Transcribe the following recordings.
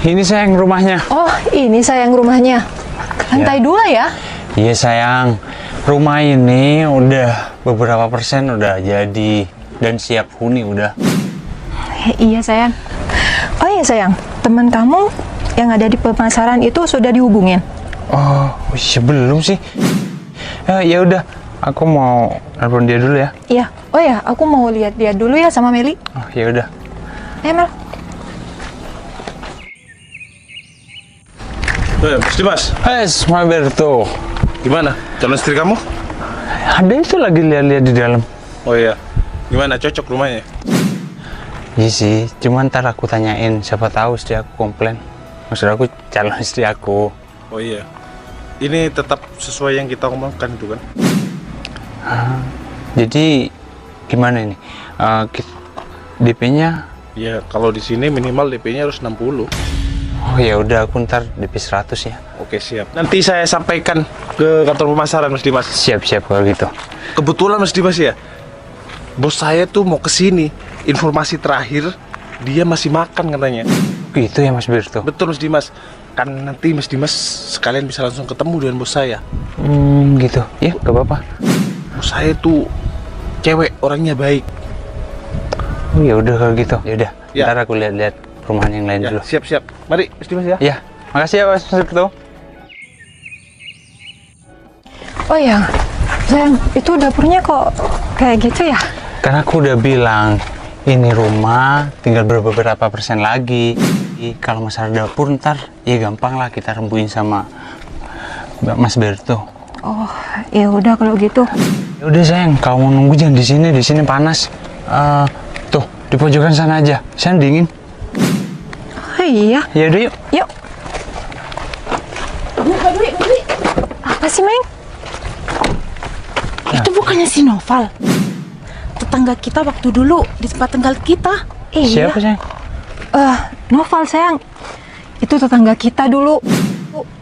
ini sayang rumahnya. Oh, ini sayang rumahnya. Ke lantai Ya. 2 ya? Iya sayang, rumah ini udah beberapa persen udah jadi dan siap huni udah. Iya sayang. Oh iya sayang, teman kamu yang ada di pemasaran itu sudah dihubungin? Oh, sebelum sih. Ya udah, aku mau nelfon dia dulu ya. Iya. Oh ya, aku mau lihat dia dulu ya sama Meli. Oh, ya udah. Ayo Mel. Mas Dimas, Mas Berto. gimana? Calon istri kamu? Ada itu lagi lihat-lihat di dalam. Oh iya. Gimana? Cocok rumahnya? Iya sih, cuman ntar aku tanyain, siapa tahu istri aku komplain. Maksud aku calon istri aku. Oh iya. Ini tetap sesuai yang kita omongkan itu kan? Jadi gimana ini? DP-nya? Ya kalau di sini minimal DP-nya harus 60. Oh ya udah, aku ntar DP 100 ya. Oke siap. Nanti saya sampaikan ke kantor pemasaran Mas Dimas. Siap-siap kalau gitu. Kebetulan Mas Dimas ya, bos saya tuh mau kesini. Informasi terakhir dia masih makan katanya. Gitu ya Mas Berto. Betul Mas Dimas. Kan nanti Mas Dimas sekalian bisa langsung ketemu dengan bos saya. Gitu. Ya, gak apa-apa. Bos saya tuh cewek, orangnya baik. Oh ya udah kalau gitu. Ya udah. Ya. Ntar aku lihat-lihat perumahan yang lain Ya, dulu. siap-siap. Mari Mas Dimas ya. Ya, makasih ya Mas Berto. Oh ya, sayang, itu dapurnya kok kayak gitu ya? Karena aku udah bilang ini rumah tinggal beberapa persen lagi. Kalau masalah dapur ntar ya gampang lah kita rembuin sama Mas Berto. Oh, ya udah kalau gitu. Ya udah sayang, kalau mau nunggu jangan di sini panas. Tuh di pojokan sana aja, sana dingin. Oh, iya. Ya udah yuk. Yuk. Badui. Apa sih, Meng? Itu bukannya si Noval? Tetangga kita waktu dulu di tempat tinggal kita. Iya. Siapa sayang? Noval sayang. Itu tetangga kita dulu.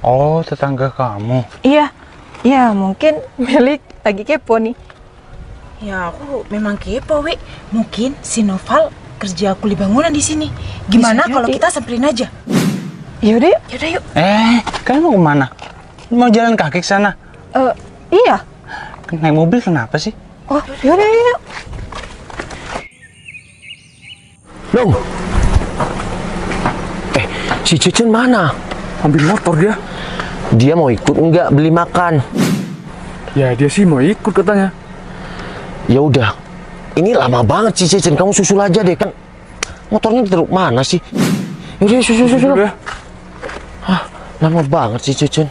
Oh, tetangga kamu. Iya. Ya, mungkin Meli lagi kepo nih. Ya aku memang kepo, Wi. Mungkin si Noval kerja kuli bangunan di sini. Gimana Bisa kalau jadi. kita samperin aja? Yaudah yuk. Yaudah yuk. Kalian mau kemana? Mau jalan kaki ke sana? Iya. Naik mobil kenapa sih? Oh, yaudah yuk. Dong. Si Cecen mana? Ambil motor dia. Dia mau ikut enggak beli makan? Ya dia sih mau ikut katanya. Ya udah. Ini lama banget si Cecen, kamu susul aja deh kan. Motornya ditaruh mana sih? Yaudah susul. Ya. Lama banget si Cecen.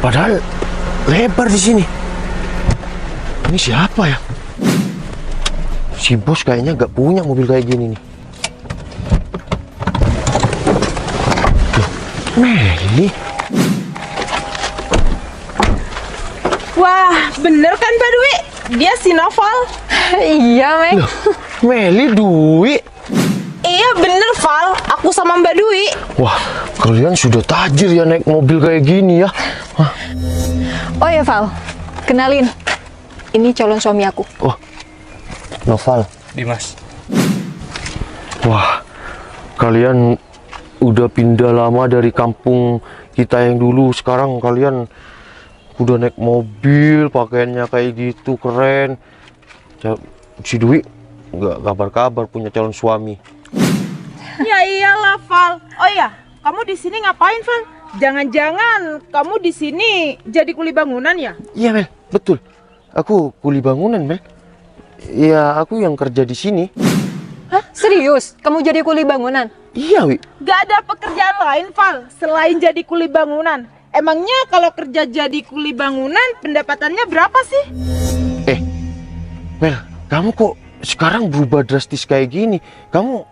Padahal lebar di sini. Ini siapa ya? Si bos kayaknya gak punya mobil kayak gini nih. Loh, Meli. Wah, bener kan Badui? Dia si Noval. Iya, Meng. Loh, Meli Dwi. Iya bener Val, aku sama Mbak Dwi. Wah, kalian sudah tajir ya naik mobil kayak gini ya. Hah? Oh ya, Val. Kenalin. Ini calon suami aku. Oh, Noval. Dimas. Wah, kalian udah pindah lama dari kampung kita yang dulu. Sekarang kalian udah naik mobil, pakaiannya kayak gitu, keren. Si Dwi nggak kabar-kabar punya calon suami. Ya iyalah Val. Oh ya, kamu di sini ngapain Val? Jangan-jangan kamu di sini jadi kuli bangunan ya? Iya Mel, betul. Aku kuli bangunan Mel. Ya aku yang kerja di sini. Hah? Serius? Kamu jadi kuli bangunan? Iya Wi. Gak ada pekerjaan lain Val selain jadi kuli bangunan. Emangnya kalau kerja jadi kuli bangunan pendapatannya berapa sih? Mel, kamu kok sekarang berubah drastis kayak gini? Kamu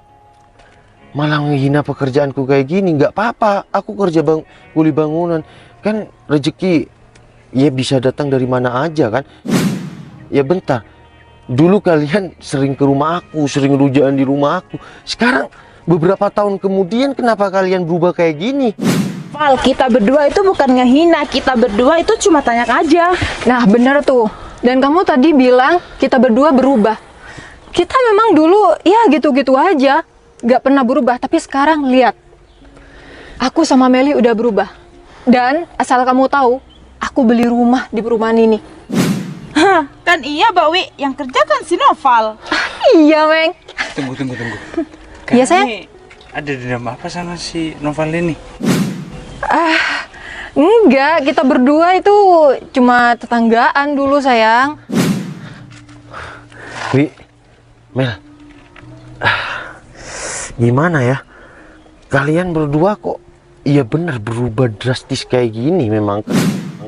malah menghina pekerjaanku kayak gini. Nggak apa-apa, aku kerja kuli bangunan. Kan rezeki ya bisa datang dari mana aja kan. Ya bentar, dulu kalian sering ke rumah aku, sering rujakan di rumah aku. Sekarang beberapa tahun kemudian kenapa kalian berubah kayak gini? Val, kita berdua itu bukan ngehina, kita berdua itu cuma tanya aja. Nah, bener tuh. Dan kamu tadi bilang kita berdua berubah. Kita memang dulu ya gitu-gitu aja, gak pernah berubah. Tapi sekarang lihat, aku sama Meli udah berubah. Dan asal kamu tahu, aku beli rumah di perumahan ini. Hah, kan iya Bawi, yang kerja kan si Noval. Iya, Meng. Tunggu. Iya, sayang? Ini ada dendam apa sama si Noval ini? Enggak, kita berdua itu cuma tetanggaan dulu, sayang. Wi, Mel, gimana ya? Kalian berdua kok iya bener berubah drastis kayak gini memang.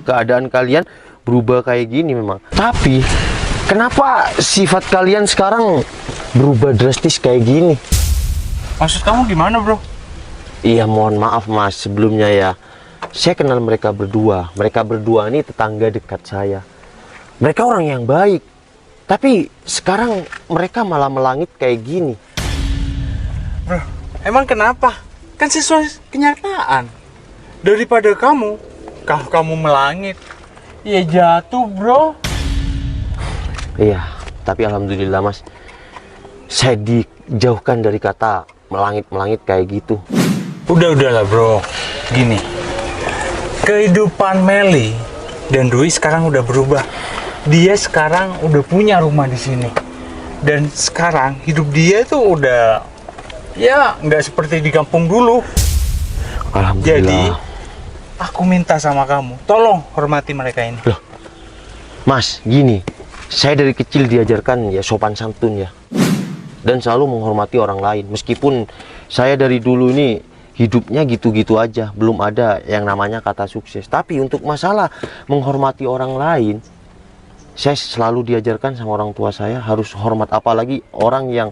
Keadaan kalian berubah kayak gini memang. Tapi kenapa sifat kalian sekarang berubah drastis kayak gini? Maksud kamu gimana, bro? Iya, mohon maaf mas, sebelumnya ya. Saya kenal mereka berdua. Mereka berdua ini tetangga dekat saya. Mereka orang yang baik. Tapi sekarang mereka malah melangit kayak gini. Bro, emang kenapa? Kan sesuai kenyataan. Daripada kalau kamu melangit, ya jatuh, bro. Iya, tapi alhamdulillah mas, saya dijauhkan dari kata melangit-melangit kayak gitu. Udahlah, bro. Gini, kehidupan Meli dan Dwi sekarang udah berubah. Dia sekarang udah punya rumah di sini. Dan sekarang hidup dia tuh udah ya nggak seperti di kampung dulu. Alhamdulillah. Jadi aku minta sama kamu, tolong hormati mereka ini. Loh, mas, gini, saya dari kecil diajarkan ya sopan santun ya, dan selalu menghormati orang lain. Meskipun saya dari dulu ini hidupnya gitu-gitu aja, belum ada yang namanya kata sukses. Tapi untuk masalah menghormati orang lain, saya selalu diajarkan sama orang tua saya harus hormat, apalagi orang yang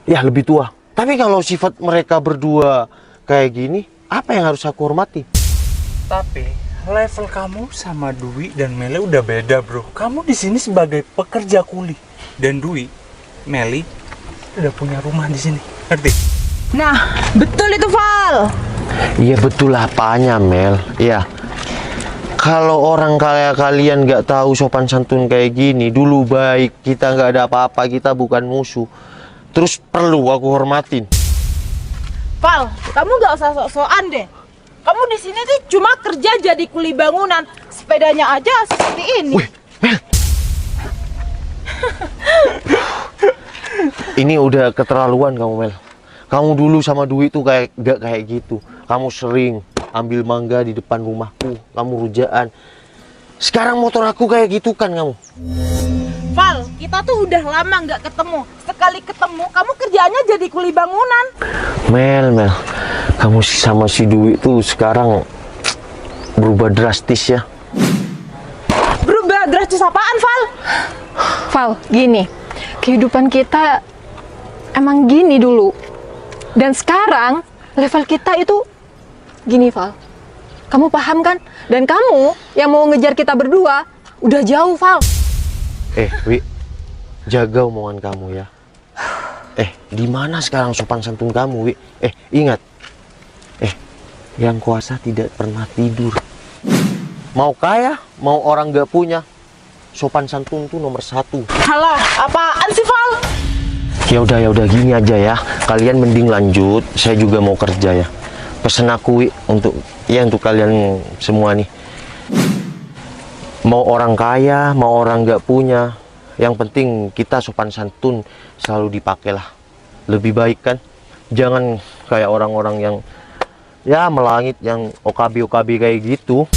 ya lebih tua. Tapi kalau sifat mereka berdua kayak gini, apa yang harus aku hormati? Tapi level kamu sama Dwi dan Meli udah beda, bro. Kamu di sini sebagai pekerja kuli, dan Dwi, Meli udah punya rumah di sini. Ngerti? Nah, betul itu Val. Iya betul apanya, Mel. Ya, kalau orang kayak kalian nggak tahu sopan santun kayak gini, dulu baik, kita nggak ada apa-apa, kita bukan musuh, terus perlu aku hormatin. Val, kamu nggak usah sok-sokan deh. Kamu di sini tuh cuma kerja jadi kuli bangunan, sepedanya aja seperti ini. Wih, Mel. Ini udah keterlaluan kamu, Mel. Kamu dulu sama Dwi tuh gak kayak gitu. Kamu sering ambil mangga di depan rumahku, kamu rujaan. Sekarang motor aku kayak gitu kan kamu. Val, kita tuh udah lama nggak ketemu. Sekali ketemu, kamu kerjaannya jadi kuli bangunan. Mel, kamu sama si Dwi tuh sekarang berubah drastis ya. Berubah drastis apaan, Val? Val, gini, kehidupan kita emang gini dulu. Dan sekarang level kita itu gini, Val. Kamu paham kan? Dan kamu yang mau ngejar kita berdua udah jauh, Val. Wi, jaga omongan kamu ya. Di mana sekarang sopan santun kamu, Wi? Ingat. Yang kuasa tidak pernah tidur. Mau kaya, mau orang gak punya, sopan santun tuh nomor 1. Halo, apaan sih, Val? Ya udah gini aja ya. Kalian mending lanjut. Saya juga mau kerja ya. Pesen aku, Wi, untuk kalian semua nih. Mau orang kaya, mau orang nggak punya, yang penting kita sopan santun selalu dipakai lah. Lebih baik kan? Jangan kayak orang-orang yang ya melangit, yang OKB kayak gitu.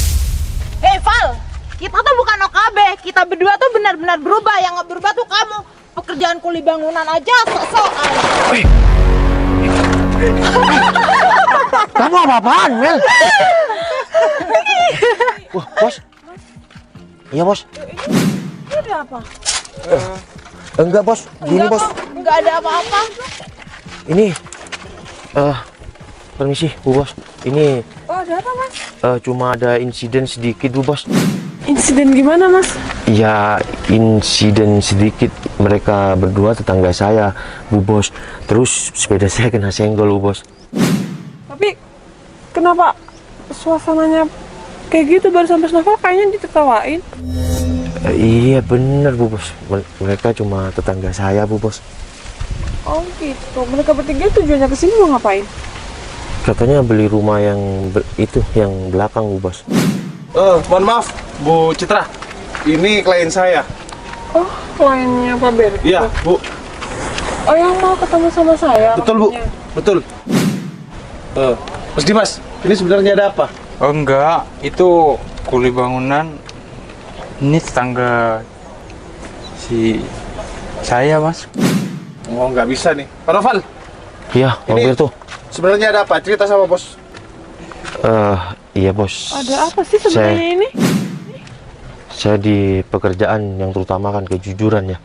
Hei Val, kita tuh bukan OKB, kita berdua tuh benar-benar berubah. Yang nggak berubah tuh kamu. Pekerjaan kuli bangunan aja sok-sokan. Kamu apa-apaan, Mel? Wah, bos. Iya, bos. Ini ada apa? Enggak, bos. Gini, bos. Enggak ada apa-apa. Ini permisi, Bu Bos. Ini Oh, ada apa, Mas? cuma ada insiden sedikit, Bu Bos. Insiden gimana, Mas? Ya, insiden sedikit, mereka berdua tetangga saya, Bu Bos. Terus sepeda saya kena senggol, Bu Bos. Tapi kenapa suasananya kayak gitu baru sampai Novel kayaknya diketawain? Iya bener, Bu Bos. Mereka cuma tetangga saya, Bu Bos. Oh gitu. Mereka bertiga tujuannya kesini mau ngapain? Katanya beli rumah yang yang belakang, Bu Bos. Mohon maaf, Bu Citra. Ini klien saya. Oh, kliennya Pak Ber. Iya, Bu. Oh, yang mau ketemu sama saya. Betul, Bu. orangnya. Betul. Mas Dimas, ini sebenarnya ada apa? Oh enggak, itu kuli bangunan. Ini tetangga saya, Mas. Oh, nggak bisa nih. Pak Noval, Iya, mampir tuh. sebenarnya ada apa? Cerita sama bos. Iya, Bos. Ada apa sih sebenarnya ini? Saya di pekerjaan yang terutama kan kejujuran ya.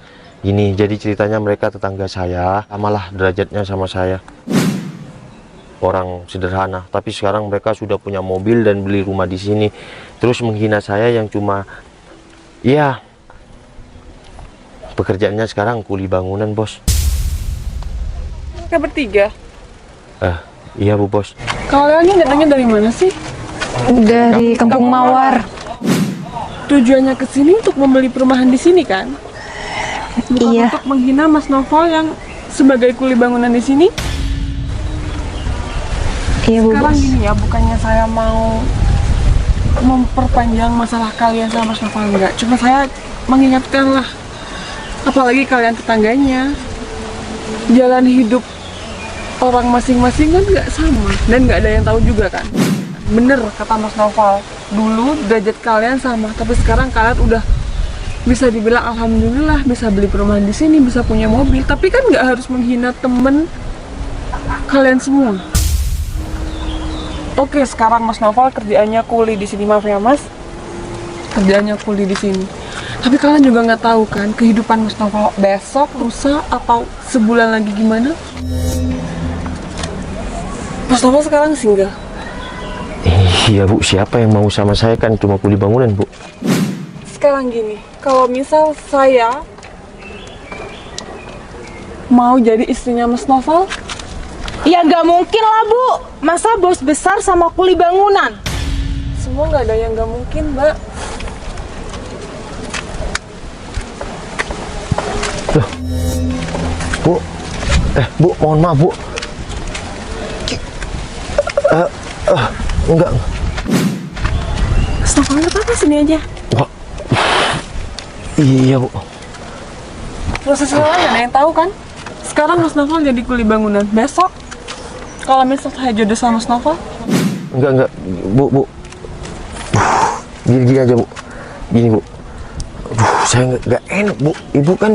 Ini jadi ceritanya mereka tetangga saya, samalah derajatnya sama saya. Orang sederhana, tapi sekarang mereka sudah punya mobil dan beli rumah di sini. Terus menghina saya yang cuma, ya, pekerjaannya sekarang kuli bangunan, Bos. Mereka bertiga. Iya, Bu Bos. Kalian ini datangnya dari mana sih? Dari Kampung Mawar. Tujuannya ke sini untuk membeli perumahan di sini kan? Bukan Iya. untuk menghina Mas Novel yang sebagai kuli bangunan di sini. Iya, Bu Sekarang Bos. gini ya, bukannya saya mau memperpanjang masalah kalian sama Mas Novel, enggak. Cuma saya mengingatkan lah, apalagi kalian tetangganya, jalan hidup orang masing-masing kan nggak sama dan nggak ada yang tahu juga kan. Bener kata Mas Novel, dulu derajat kalian sama, tapi sekarang kalian udah bisa dibilang alhamdulillah bisa beli perumahan di sini, bisa punya mobil. Tapi kan nggak harus menghina temen kalian semua. Oke, sekarang Mas Novel kerjaannya kuli di sini, maaf ya Mas, kerjaannya kuli di sini. Tapi kalian juga nggak tahu kan kehidupan Mas Novel besok, lusa, atau sebulan lagi gimana. Mas Novel sekarang single. Iya, Bu, siapa yang mau sama saya, kan cuma kuli bangunan, Bu. Sekarang gini, kalau misal saya mau jadi istrinya Mas Novel, Ya nggak mungkin lah Bu, masa bos besar sama kuli bangunan? semua nggak ada yang nggak mungkin, Mbak. Bu, Bu, mohon maaf, Bu. Enggak. Mas Novel nggak apa-apa, sini aja. Wah. Iya, Bu. Prosesnya nggak ada yang tahu kan. Sekarang Mas Novel jadi kuli bangunan. Besok, kalau misal saya jodoh sama Mas Novel, Enggak, Bu. Gini aja, Bu. Gini, Bu. Saya nggak enak, Bu. Ibu kan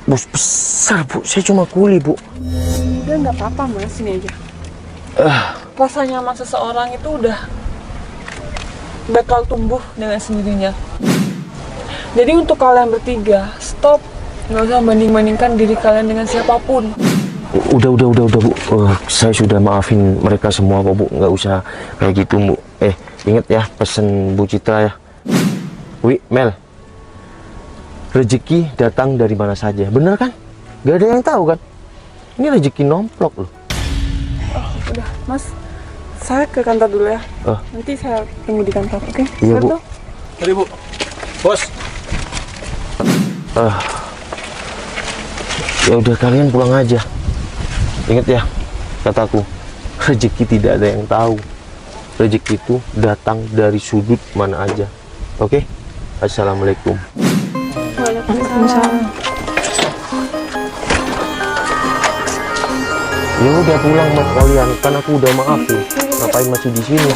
bos besar, Bu. Saya cuma kuli, Bu. udah nggak apa-apa Mas, sini aja. Rasa nyaman seseorang itu udah bakal tumbuh dengan sendirinya. Jadi untuk kalian bertiga, stop, nggak usah banding-bandingkan diri kalian dengan siapapun. Udah, Bu. Saya sudah maafin mereka semua kok, Bu. Nggak usah kayak gitu, Bu. Ingat ya pesen Bu Citra ya. Mel, rezeki datang dari mana saja, bener kan? Gak ada yang tahu kan? Ini rezeki nomplok loh. Udah, Mas, saya ke kantor dulu ya. Nanti saya tunggu di kantor, oke? Iya, Bu. Tadi Bu. Bos. Ya udah, kalian pulang aja. Ingat ya kataku, rezeki tidak ada yang tahu. Rezeki itu datang dari sudut mana aja. Oke? Assalamualaikum. Waalaikumsalam. Ya udah pulang, Mas, kalian. Kan aku udah maafin. Ngapain masih di sini?